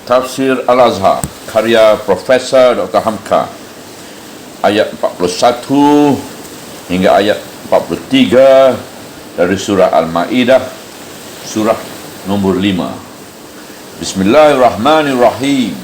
Tafsir Al-Azhar karya Profesor Dr. Hamka, ayat 41 hingga ayat 43 dari surah Al-Ma'idah, surah nombor 5. Bismillahirrahmanirrahim.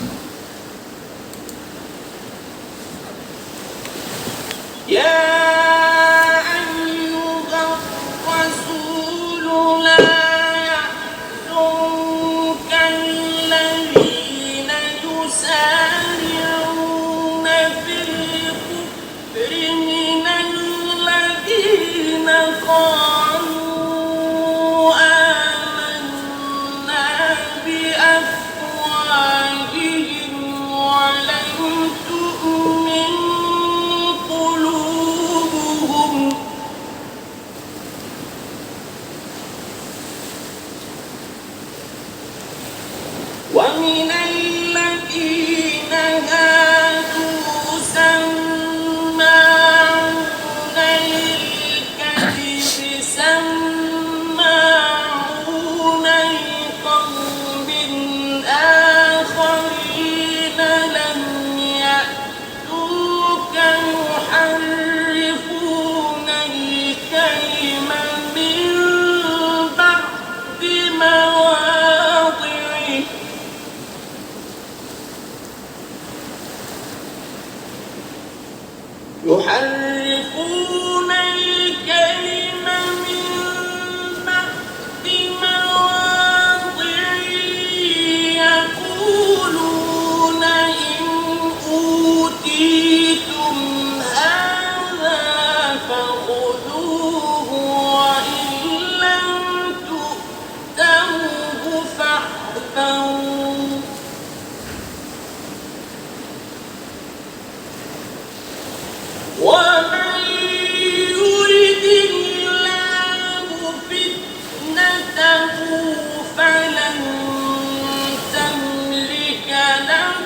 ومن الذين هادوا سماعون للكذب سماعون لقوم آخرين لم يأتوك يحرفون الكلم من بعد مواضعه يحرفون الكلم من بعد مواضعه يقولون إن أوتيتم هذا فخذوه وإن لم تؤتوه فاحذروا ومن يرد الله فتنته فلن تملك له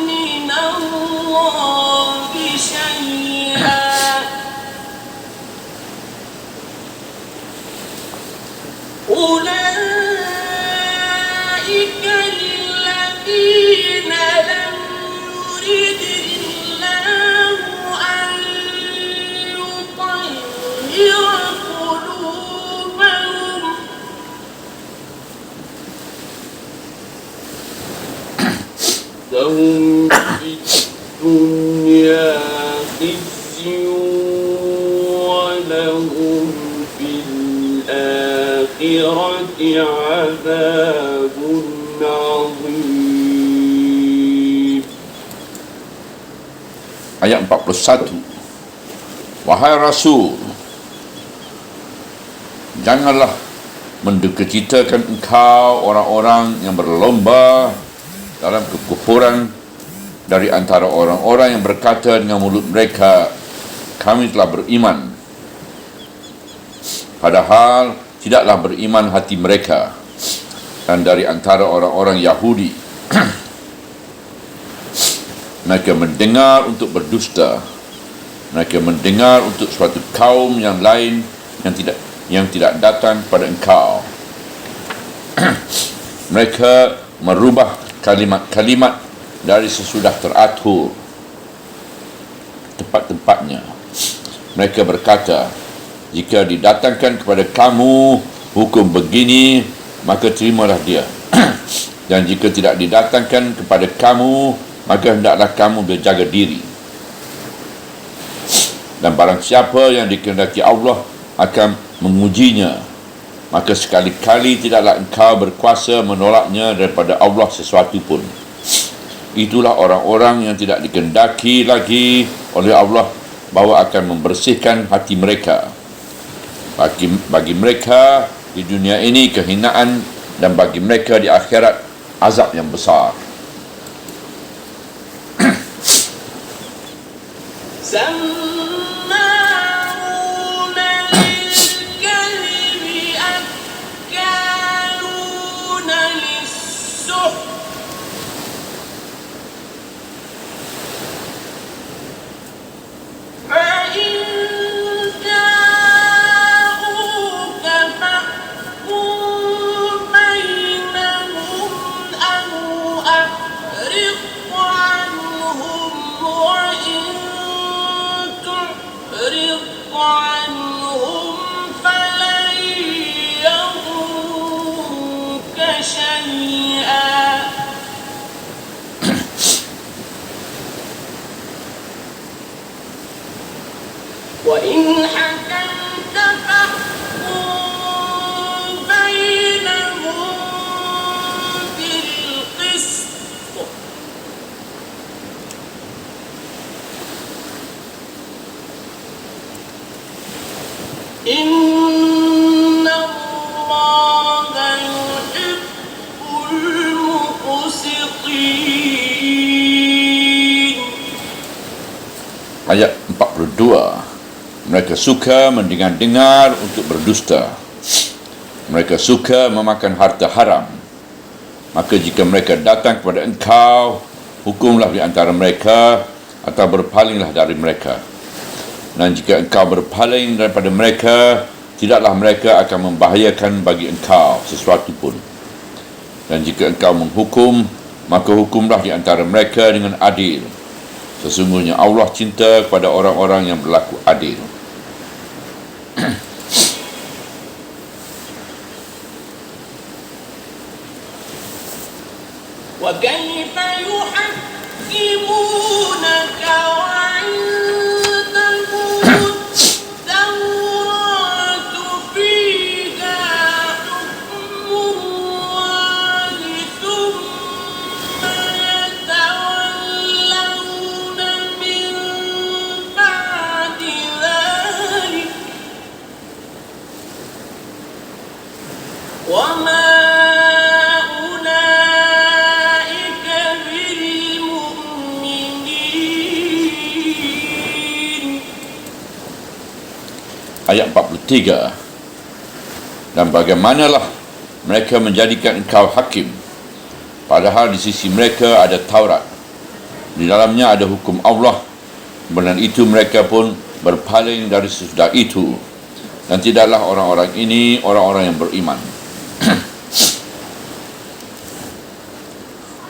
من الله شيئا أولئك الذين لم يرد الله أن يطهر قلوبهم لهم في الدنيا خزي ولهم في الآخرة عذاب عظيم. Ayat 41. Wahai Rasul, janganlah mendukacitakan engkau orang-orang yang berlomba dalam kekufuran dari antara orang-orang yang berkata dengan mulut mereka, kami telah beriman, padahal tidaklah beriman hati mereka. Dan dari antara orang-orang Yahudi mereka mendengar untuk berdusta, mereka mendengar untuk suatu kaum yang lain yang tidak datang kepada engkau. Mereka merubah kalimat-kalimat dari sesudah teratur tempat-tempatnya. Mereka berkata, jika didatangkan kepada kamu hukum begini, maka terimalah dia. Dan jika tidak didatangkan kepada kamu, maka hendaklah kamu berjaga diri. Dan barang siapa yang dikehendaki Allah akan mengujinya, maka sekali-kali tidaklah engkau berkuasa menolaknya daripada Allah sesuatu pun. Itulah orang-orang yang tidak dikehendaki lagi oleh Allah bahawa akan membersihkan hati mereka. Bagi mereka di dunia ini kehinaan, dan bagi mereka di akhirat azab yang besar. شيئا وإن حكمت فاحكم بينهم بالقسط إن الله يحب المقسطين. Ayat 42. Mereka suka mendengar-dengar untuk berdusta. Mereka suka memakan harta haram. Maka jika mereka datang kepada engkau, hukumlah di antara mereka atau berpalinglah dari mereka. Dan jika engkau berpaling daripada mereka, tidaklah mereka akan membahayakan bagi engkau sesuatu pun. Dan jika engkau menghukum, maka hukumlah di antara mereka dengan adil. Sesungguhnya Allah cinta kepada orang-orang yang berlaku adil. وكيف يحكمونك وعندهم التوراة فيها حكم الله ثم يتولون من بعد ذلك وما Ayat 43. Dan bagaimanalah mereka menjadikan engkau hakim, padahal di sisi mereka ada Taurat, di dalamnya ada hukum Allah, dan itu mereka pun berpaling dari sesudah itu, dan tidaklah orang-orang ini orang-orang yang beriman.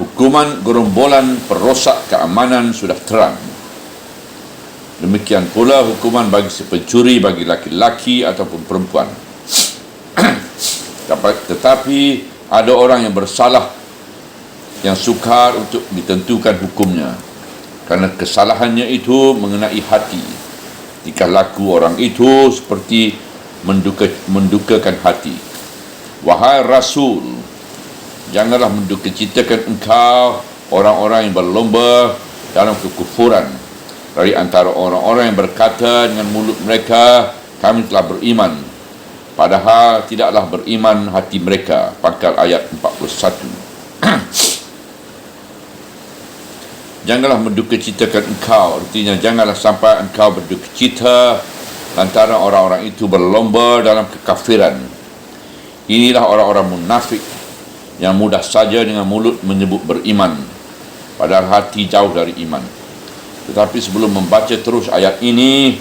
Hukuman gerombolan perosak keamanan sudah terang. Demikian pula hukuman bagi si pencuri, bagi laki-laki ataupun perempuan. Tetapi ada orang yang bersalah, yang sukar untuk ditentukan hukumnya, kerana kesalahannya itu mengenai hati. Tingkah laku orang itu seperti mendukakan hati. Wahai Rasul, janganlah mendukacitakan engkau orang-orang yang berlomba dalam kekufuran dari antara orang-orang yang berkata dengan mulut mereka, kami telah beriman, padahal tidaklah beriman hati mereka. Pangkal ayat 41. Janganlah mendukacitakan engkau, artinya janganlah sampai engkau berdukacita lantaran orang-orang itu berlomba dalam kekafiran. Inilah orang-orang munafik yang mudah saja dengan mulut menyebut beriman, padahal hati jauh dari iman. Tetapi sebelum membaca terus ayat ini,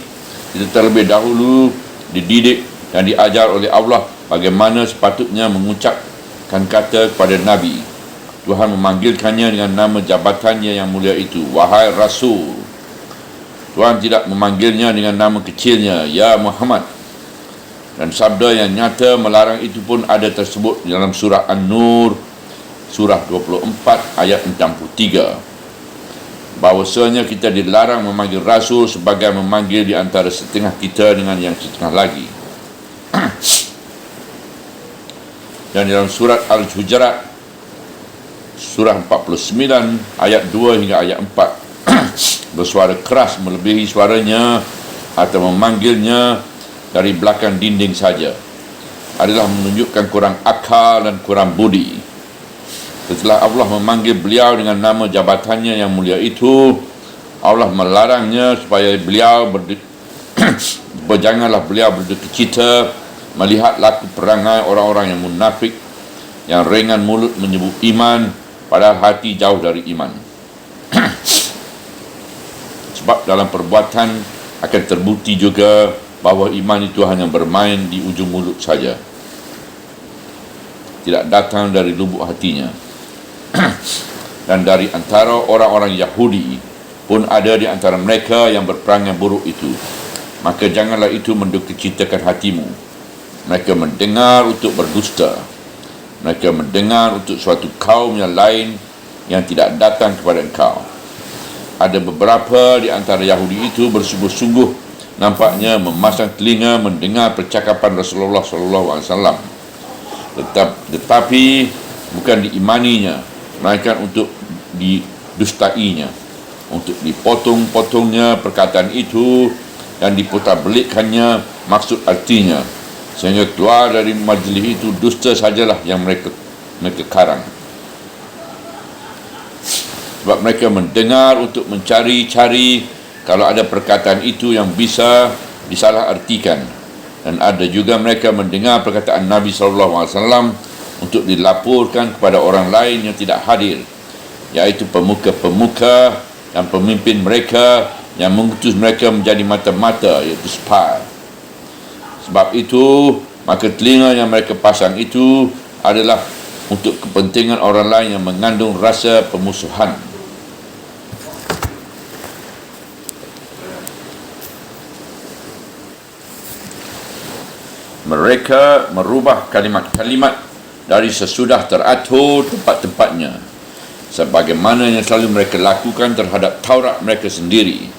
kita terlebih dahulu dididik dan diajar oleh Allah bagaimana sepatutnya mengucapkan kata kepada Nabi. Tuhan memanggilkannya dengan nama jabatannya yang mulia itu, wahai Rasul. Tuhan tidak memanggilnya dengan nama kecilnya, ya Muhammad. Dan sabda yang nyata melarang itu pun ada tersebut dalam surah An-Nur, surah 24 ayat 63. Bahawasanya kita dilarang memanggil Rasul sebagai memanggil di antara setengah kita dengan yang setengah lagi. Dan dalam surat Al-Hujurat, surah 49 ayat 2 hingga ayat 4, bersuara keras melebihi suaranya atau memanggilnya dari belakang dinding saja adalah menunjukkan kurang akal dan kurang budi. Setelah Allah memanggil beliau dengan nama jabatannya yang mulia itu, Allah melarangnya supaya beliau janganlah beliau berdukacita melihat laku perangai orang-orang yang munafik, yang ringan mulut menyebut iman, padahal hati jauh dari iman. Sebab dalam perbuatan akan terbukti juga bahawa iman itu hanya bermain di ujung mulut saja, tidak datang dari lubuk hatinya. Dan dari antara orang-orang Yahudi pun ada di antara mereka yang berperangai buruk itu. Maka janganlah itu mendukacitakan hatimu. Mereka mendengar untuk berdusta. Mereka mendengar untuk suatu kaum yang lain yang tidak datang kepada engkau. Ada beberapa di antara Yahudi itu bersungguh-sungguh nampaknya memasang telinga mendengar percakapan Rasulullah SAW. Tetapi bukan diimaninya, melainkan untuk didustainya, untuk dipotong-potongnya perkataan itu dan diputarbelikkannya maksud artinya, sehingga keluar dari majlis itu dusta sajalah yang mereka karang. Sebab mereka mendengar untuk mencari-cari kalau ada perkataan itu yang bisa disalah artikan, dan ada juga mereka mendengar perkataan Nabi SAW untuk dilaporkan kepada orang lain yang tidak hadir, iaitu pemuka-pemuka dan pemimpin mereka yang mengutus mereka menjadi mata-mata, iaitu spy. Sebab itu, maka telinga yang mereka pasang itu adalah untuk kepentingan orang lain yang mengandung rasa pemusuhan. Mereka merubah kalimat-kalimat dari sesudah teratur tempat-tempatnya, sebagaimana yang selalu mereka lakukan terhadap Taurat mereka sendiri.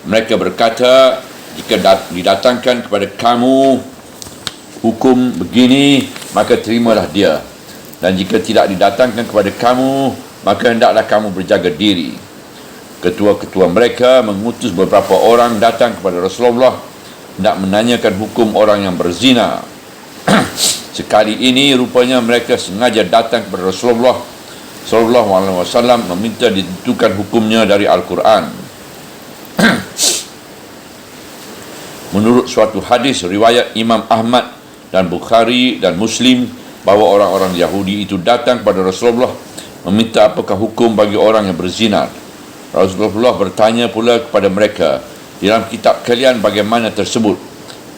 Mereka berkata, jika didatangkan kepada kamu hukum begini, maka terimalah dia. Dan jika tidak didatangkan kepada kamu, maka hendaklah kamu berjaga diri. Ketua-ketua mereka mengutus beberapa orang datang kepada Rasulullah hendak menanyakan hukum orang yang berzina. Sekali ini rupanya mereka sengaja datang kepada Rasulullah SAW meminta ditentukan hukumnya dari Al-Quran. Menurut suatu hadis riwayat Imam Ahmad dan Bukhari dan Muslim, bahawa orang-orang Yahudi itu datang kepada Rasulullah meminta apakah hukum bagi orang yang berzina. Rasulullah bertanya pula kepada mereka, dalam kitab kalian bagaimana tersebut?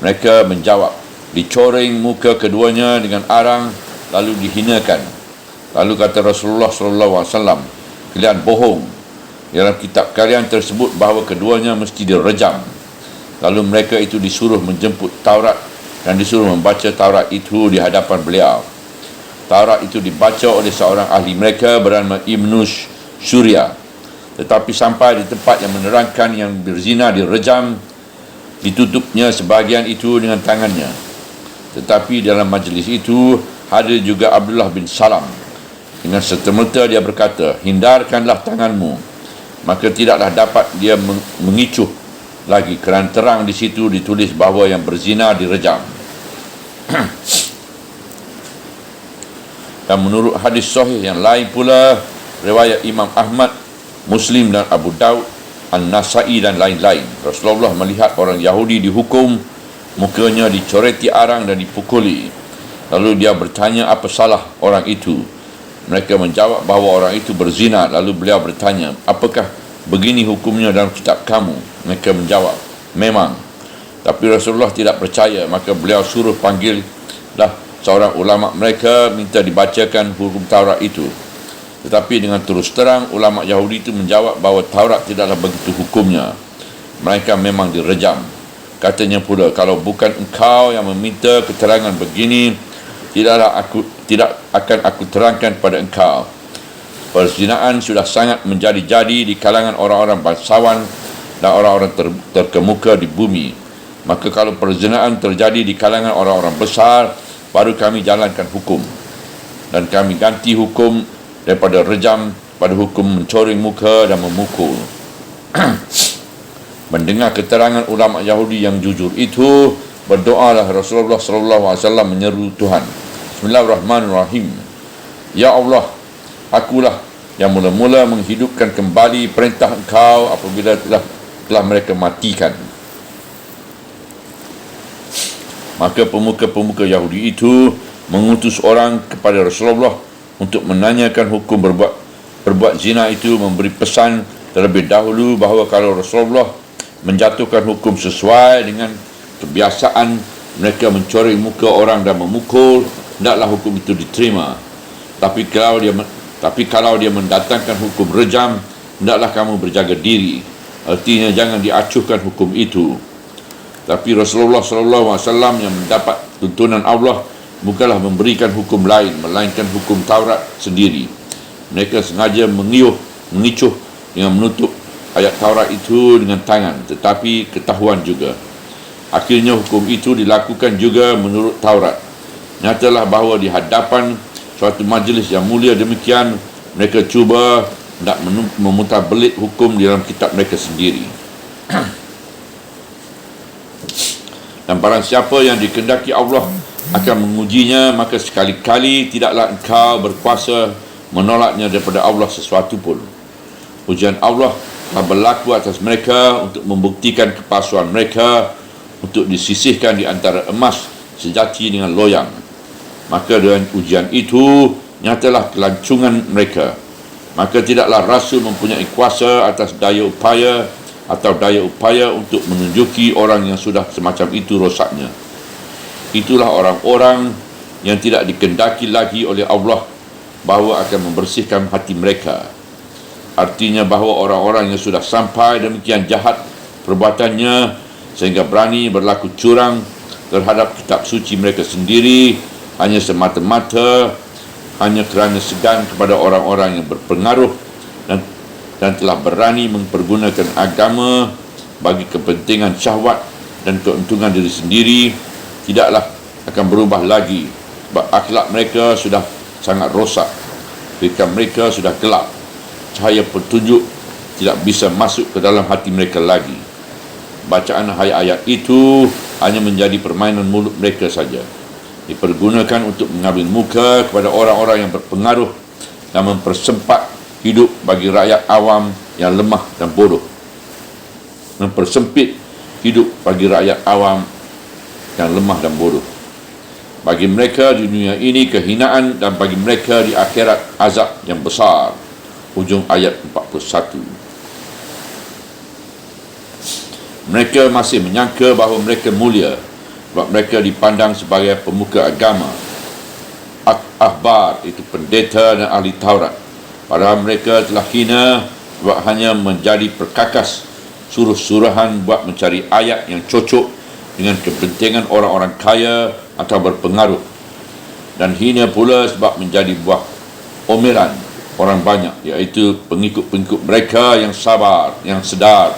Mereka menjawab, dicoreng muka keduanya dengan arang lalu dihinakan. Lalu kata Rasulullah SAW, kalian bohong. Dalam kitab kalian tersebut bahawa keduanya mesti direjam. Lalu mereka itu disuruh menjemput Taurat dan disuruh membaca Taurat itu di hadapan beliau. Taurat itu dibaca oleh seorang ahli mereka bernama Ibnu Syurya. Tetapi sampai di tempat yang menerangkan yang berzina direjam, ditutupnya sebahagian itu dengan tangannya. Tetapi dalam majlis itu hadir juga Abdullah bin Salam. Dengan serta-merta dia berkata, hindarkanlah tanganmu. Maka tidaklah dapat dia mengicuh lagi, kerana terang di situ ditulis bahawa yang berzina direjam. Dan menurut hadis sahih yang lain pula, riwayat Imam Ahmad, Muslim dan Abu Daud, An-Nasai dan lain-lain, Rasulullah melihat orang Yahudi dihukum, mukanya dicoreti arang dan dipukuli. Lalu dia bertanya apa salah orang itu. Mereka menjawab bahawa orang itu berzina. Lalu beliau bertanya, apakah begini hukumnya dalam kitab kamu? Mereka menjawab, memang. Tapi Rasulullah tidak percaya, maka beliau suruh panggillah seorang ulama mereka, minta dibacakan hukum Taurat itu. Tetapi dengan terus terang, ulama Yahudi itu menjawab bahawa Taurat tidaklah begitu hukumnya, mereka memang direjam. Katanya pula, kalau bukan engkau yang meminta keterangan begini, tidak akan aku terangkan kepada engkau. Perzinaan sudah sangat menjadi-jadi di kalangan orang-orang bangsawan dan orang-orang terkemuka di bumi. Maka kalau perzinaan terjadi di kalangan orang-orang besar, baru kami jalankan hukum. Dan kami ganti hukum daripada rejam pada hukum mencoreng muka dan memukul. Mendengar keterangan ulama Yahudi yang jujur itu, berdoalah Rasulullah SAW menyeru Tuhan. Bismillahirrahmanirrahim. Ya Allah, akulah yang mula-mula menghidupkan kembali perintah engkau apabila telah mereka matikan. Maka pemuka-pemuka Yahudi itu mengutus orang kepada Rasulullah untuk menanyakan hukum berbuat zina itu, memberi pesan terlebih dahulu bahawa kalau Rasulullah menjatuhkan hukum sesuai dengan kebiasaan mereka mencoreng muka orang dan memukul, hendaklah hukum itu diterima. Tapi kalau dia mendatangkan hukum rejam, hendaklah kamu berjaga diri. Artinya jangan diacuhkan hukum itu. Tapi Rasulullah SAW yang mendapat tuntunan Allah bukanlah memberikan hukum lain melainkan hukum Taurat sendiri. Mereka sengaja mengicuh dengan menutup ayat Taurat itu dengan tangan, tetapi ketahuan juga. Akhirnya hukum itu dilakukan juga menurut Taurat. Nyatalah bahawa di hadapan suatu majlis yang mulia demikian, mereka cuba nak memutarbelit hukum di dalam kitab mereka sendiri. Dan barang siapa yang dikehendaki Allah akan mengujinya, maka sekali-kali tidaklah engkau berkuasa menolaknya daripada Allah sesuatu pun. Ujian Allah telah berlaku atas mereka untuk membuktikan kepalsuan mereka, untuk disisihkan di antara emas sejati dengan loyang. Maka dengan ujian itu nyatalah kelancongan mereka. Maka tidaklah Rasul mempunyai kuasa atas daya upaya untuk menunjuki orang yang sudah semacam itu rosaknya. Itulah orang-orang yang tidak dikehendaki lagi oleh Allah bahawa akan membersihkan hati mereka. Artinya bahawa orang-orang yang sudah sampai demikian jahat perbuatannya sehingga berani berlaku curang terhadap kitab suci mereka sendiri hanya semata-mata hanya kerana segan kepada orang-orang yang berpengaruh dan telah berani mempergunakan agama bagi kepentingan syahwat dan keuntungan diri sendiri, tidaklah akan berubah lagi sebab akhlak mereka sudah sangat rosak, fikiran mereka sudah gelap, cahaya petunjuk tidak bisa masuk ke dalam hati mereka lagi. Bacaan ayat-ayat itu hanya menjadi permainan mulut mereka saja, dipergunakan untuk mengambil muka kepada orang-orang yang berpengaruh dan mempersempat hidup bagi rakyat awam yang lemah dan bodoh. Mempersempit hidup bagi rakyat awam yang lemah dan bodoh. Bagi mereka di dunia ini kehinaan, dan bagi mereka di akhirat azab yang besar. Hujung ayat 41. Mereka masih menyangka bahawa mereka mulia sebab mereka dipandang sebagai pemuka agama, ahbar, itu pendeta dan ahli Taurat. Padahal mereka telah hina sebab hanya menjadi perkakas suruh-suruhan buat mencari ayat yang cocok dengan kepentingan orang-orang kaya atau berpengaruh, dan hina pula sebab menjadi buah omelan orang banyak, iaitu pengikut-pengikut mereka yang sabar, yang sedar,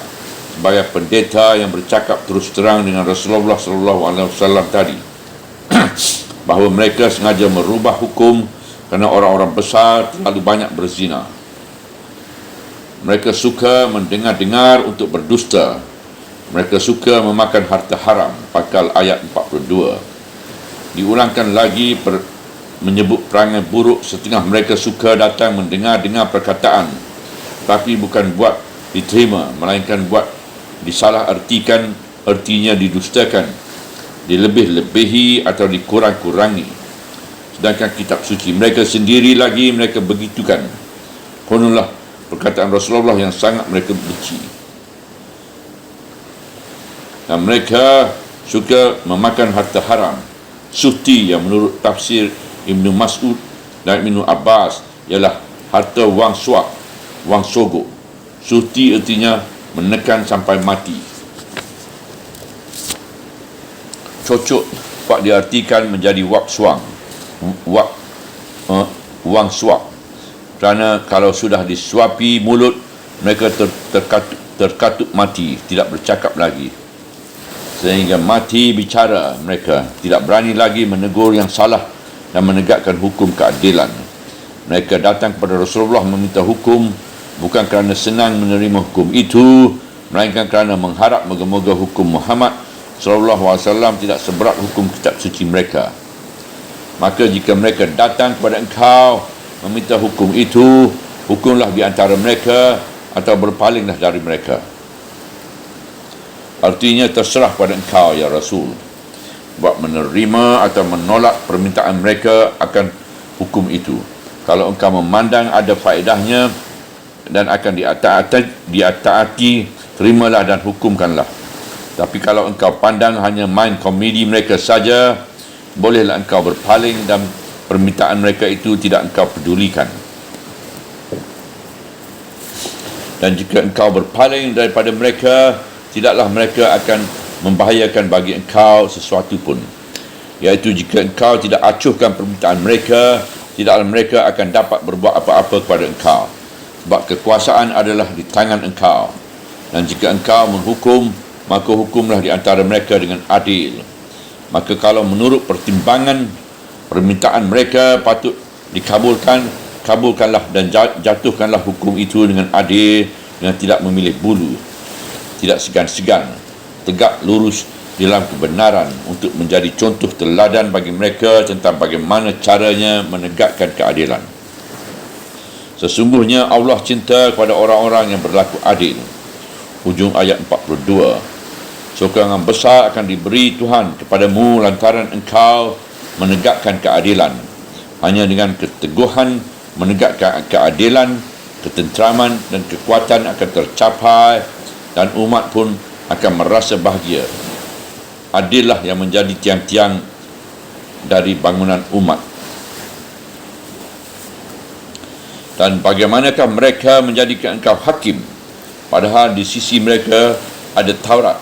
sebagai pendeta yang bercakap terus terang dengan Rasulullah SAW tadi bahawa mereka sengaja merubah hukum kerana orang-orang besar terlalu banyak berzina. Mereka suka mendengar-dengar untuk berdusta. Mereka suka memakan harta haram. Pasal ayat 42. Diulangkan lagi menyebut perangai buruk. Setengah mereka suka datang mendengar-dengar perkataan, tapi bukan buat diterima, melainkan buat disalah artikan, artinya didustakan, dilebih-lebihi atau dikurang-kurangi. Sedangkan kitab suci mereka sendiri lagi mereka begitukan. Kononlah perkataan Rasulullah yang sangat mereka benci. Dan mereka suka memakan harta haram. Suhti yang menurut tafsir Ibnu Mas'ud dan Ibnu Abbas ialah harta wang suap, wang sogok. Suhti artinya menekan sampai mati. Cocok pak diartikan menjadi wak suang, wang suap. Kerana kalau sudah disuapi mulut, mereka terkatup mati, tidak bercakap lagi. Sehingga mati bicara mereka, tidak berani lagi menegur yang salah dan menegakkan hukum keadilan. Mereka datang kepada Rasulullah meminta hukum, bukan kerana senang menerima hukum itu, melainkan kerana mengharap moga-moga hukum Muhammad SAW tidak seberat hukum kitab suci mereka. Maka jika mereka datang kepada engkau meminta hukum itu, hukumlah di antara mereka atau berpalinglah dari mereka. Artinya terserah pada engkau ya Rasul buat menerima atau menolak permintaan mereka akan hukum itu. Kalau engkau memandang ada faedahnya dan akan diataati, terimalah dan hukumkanlah. Tapi kalau engkau pandang hanya main komedi mereka saja, bolehlah engkau berpaling dan permintaan mereka itu tidak engkau pedulikan. Dan jika engkau berpaling daripada mereka, tidaklah mereka akan membahayakan bagi engkau sesuatu pun. iaitu jika engkau tidak acuhkan permintaan mereka, tidaklah mereka akan dapat berbuat apa-apa kepada engkau, sebab kekuasaan adalah di tangan engkau. Dan jika engkau menghukum, maka hukumlah di antara mereka dengan adil. Maka kalau menurut pertimbangan permintaan mereka patut dikabulkan, kabulkanlah dan jatuhkanlah hukum itu dengan adil, dengan tidak memilih bulu, tidak segan-segan, tegak lurus di dalam kebenaran, untuk menjadi contoh teladan bagi mereka tentang bagaimana caranya menegakkan keadilan. Sesungguhnya Allah cinta kepada orang-orang yang berlaku adil. Hujung ayat 42. Sokongan besar akan diberi Tuhan kepadamu lantaran engkau menegakkan keadilan. Hanya dengan keteguhan menegakkan keadilan, ketenteraman dan kekuatan akan tercapai, dan umat pun akan merasa bahagia. Adillah yang menjadi tiang-tiang dari bangunan umat. Dan bagaimanakah mereka menjadikan engkau hakim, padahal di sisi mereka ada Taurat,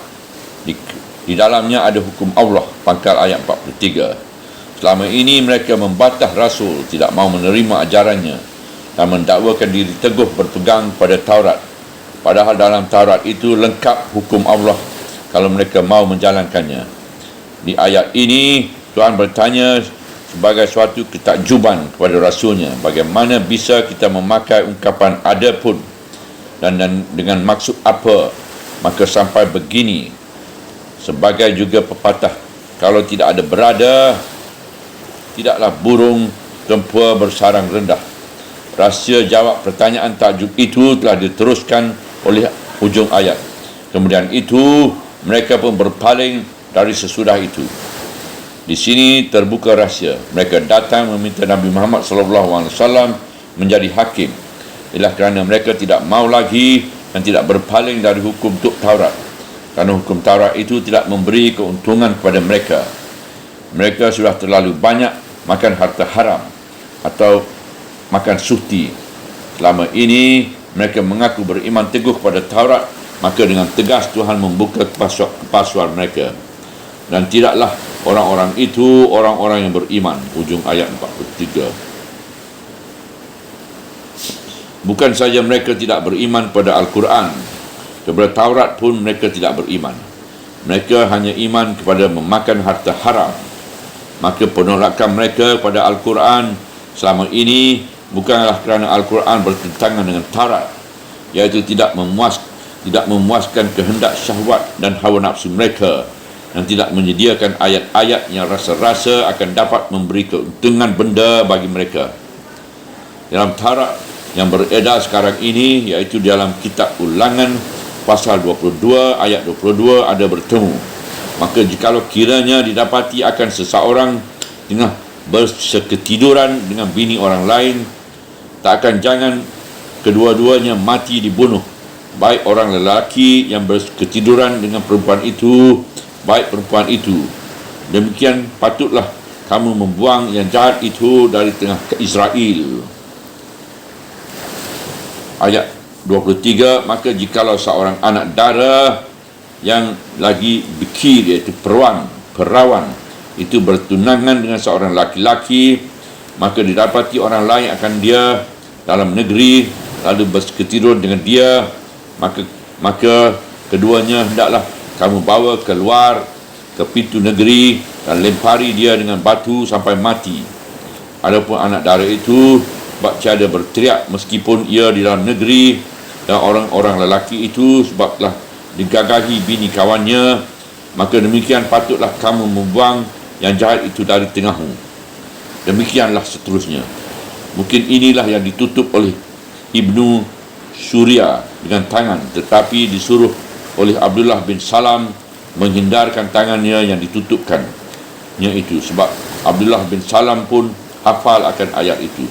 di dalamnya ada hukum Allah. Pangkal ayat 43. Selama ini mereka membantah Rasul, tidak mahu menerima ajarannya, dan mendakwakan diri teguh berpegang pada Taurat, padahal dalam Taurat itu lengkap hukum Allah kalau mereka mahu menjalankannya. Di ayat ini Tuhan bertanya sebagai suatu ketakjuban kepada Rasulnya, bagaimana bisa kita memakai ungkapan ada pun, dan dengan maksud apa, maka sampai begini. Sebagai juga pepatah, kalau tidak ada berada, tidaklah burung tempua bersarang rendah. Rahsia jawab pertanyaan takjub itu telah diteruskan oleh hujung ayat. Kemudian itu mereka pun berpaling dari sesudah itu. Di sini terbuka rahsia. Mereka datang meminta Nabi Muhammad SAW menjadi hakim. Ialah kerana mereka tidak mau lagi dan tidak berpaling dari hukum Taurat. Kerana hukum Taurat itu tidak memberi keuntungan kepada mereka. Mereka sudah terlalu banyak makan harta haram atau makan suhti. Selama ini mereka mengaku beriman teguh kepada Taurat, maka dengan tegas Tuhan membuka kepalsuan mereka. Dan tidaklah orang-orang itu orang-orang yang beriman. Ujung ayat 43. Bukan saja mereka tidak beriman pada Al-Quran, kepada Taurat pun mereka tidak beriman. Mereka hanya iman kepada memakan harta haram. Maka penolakan mereka kepada Al-Quran selama ini bukanlah kerana Al-Quran bertentangan dengan Taurat, iaitu tidak memuaskan kehendak syahwat dan hawa nafsu mereka, dan tidak menyediakan ayat-ayat yang rasa-rasa akan dapat memberi keuntungan benda bagi mereka. Dalam Taurat yang beredar sekarang ini, iaitu dalam kitab Ulangan pasal 22 ayat 22 ada bertemu. Maka jikalau kiranya didapati akan seseorang tengah berseketiduran dengan bini orang lain, tak akan jangan kedua-duanya mati dibunuh, baik orang lelaki yang berseketiduran dengan perempuan itu, baik perempuan itu. Demikian patutlah kamu membuang yang jahat itu dari tengah Israel. Ayat 23. Maka jikalau seorang anak dara yang lagi bikir, iaitu perawan itu bertunangan dengan seorang laki-laki, maka didapati orang lain akan dia dalam negeri lalu berseketidur dengan dia, maka keduanya hendaklah kamu bawa keluar ke pintu negeri dan lempari dia dengan batu sampai mati. Adapun anak dara itu sebab tiada berteriak meskipun ia di dalam negeri, dan orang-orang lelaki itu sebab telah digagahi bini kawannya, maka demikian patutlah kamu membuang yang jahat itu dari tengahmu. Demikianlah seterusnya. Mungkin inilah yang ditutup oleh Ibnu Surya dengan tangan, tetapi disuruh oleh Abdullah bin Salam menghindarkan tangannya yang ditutupkannya itu, sebab Abdullah bin Salam pun hafal akan ayat itu.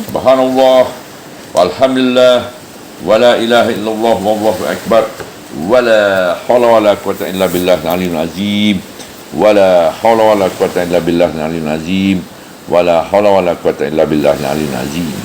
Subhanallah walhamdulillah wala ilaha illallah wallahu akbar wala hawla wala quwwata illa billah al-aliyyil azim wala hawla wala quwwata illa billah al-aliyyil azim wala hawla wala quwwata illa billah al-aliyyil azim.